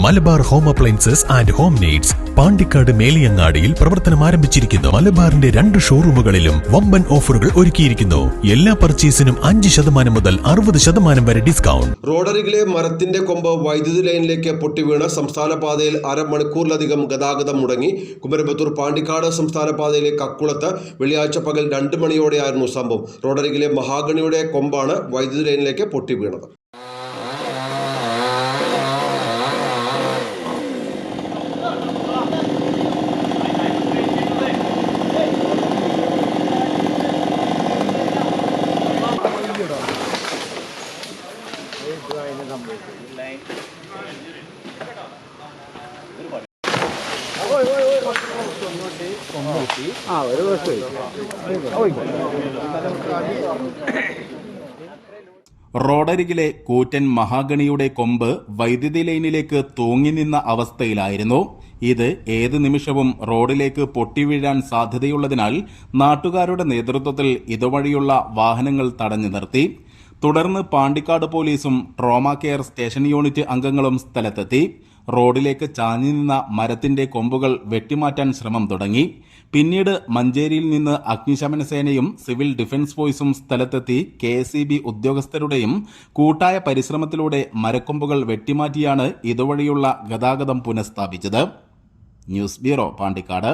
Malabar home appliances and home needs Pandikkad മേലിയങ്ങാടിയിൽ പ്രവർത്തനം ആരംഭിച്ചിരിക്കുന്നു. മലബാറിന്റെ 2 ഷോറൂമുകളിലും വമ്പൻ ഓഫറുകൾ ഒരുക്കിയിരിക്കുന്നു. എല്ലാ പർച്ചേസിനും 5% മുതൽ 60% വരെ ഡിസ്കൗണ്ട്. റോഡരികിലെ മരത്തിന്റെ കൊമ്പ് വൈദ്യുതി ലൈനിലേക്ക് പൊട്ടിവീണ് സംസ്ഥാന പാതയിൽ അരമണിക്കൂറിലധികം ഗതാഗതം മുടങ്ങി. കുമരമ്പത്തൂർ പാണ്ടിക്കാട് സംസ്ഥാന പാതയിലെ കക്കുളത്ത് വെള്ളിയാഴ്ച പകൽ 2 മണിയോടെയായിരുന്നു സംഭവം. റോഡരികിലെ മഹാഗണിയുടെ കൊമ്പാണ് വൈദ്യുതി ലൈനിലേക്ക് പൊട്ടിവീണത്. റോഡരികിലെ കൂറ്റൻ മഹാഗണിയുടെ കൊമ്പ് വൈദ്യുതി ലൈനിലേക്ക് തൂങ്ങി നിന്ന അവസ്ഥയിലായിരുന്നു. ഇത് ഏത് നിമിഷവും റോഡിലേക്ക് പൊട്ടിവീഴാൻ സാധ്യതയുള്ളതിനാൽ നാട്ടുകാരുടെ നേതൃത്വത്തിൽ ഇതുവഴിയുള്ള വാഹനങ്ങൾ തടഞ്ഞു നിർത്തി. തുടർന്ന് പാണ്ടിക്കാട് പോലീസും ട്രോമ കെയർ സ്റ്റേഷൻ യൂണിറ്റ് അംഗങ്ങളും സ്ഥലത്തെത്തി. റോഡിലേക്ക് ചാഞ്ഞു നിന്ന മരത്തിന്റെ കൊമ്പുകൾ വെട്ടിമാറ്റാൻ ശ്രമം തുടങ്ങി. പിന്നീട് മഞ്ചേരിയിൽ നിന്ന് അഗ്നിശമന സേനയും സിവിൽ ഡിഫൻസ് ഫോഴ്സും സ്ഥലത്തെത്തി KSEB ഉദ്യോഗസ്ഥരുടെയും കൂട്ടായ പരിശ്രമത്തിലൂടെ മരക്കൊമ്പുകൾ വെട്ടിമാറ്റിയാണ് ഇതുവഴിയുള്ള ഗതാഗതം പുനഃസ്ഥാപിച്ചത്. News bureau, Pandikkad.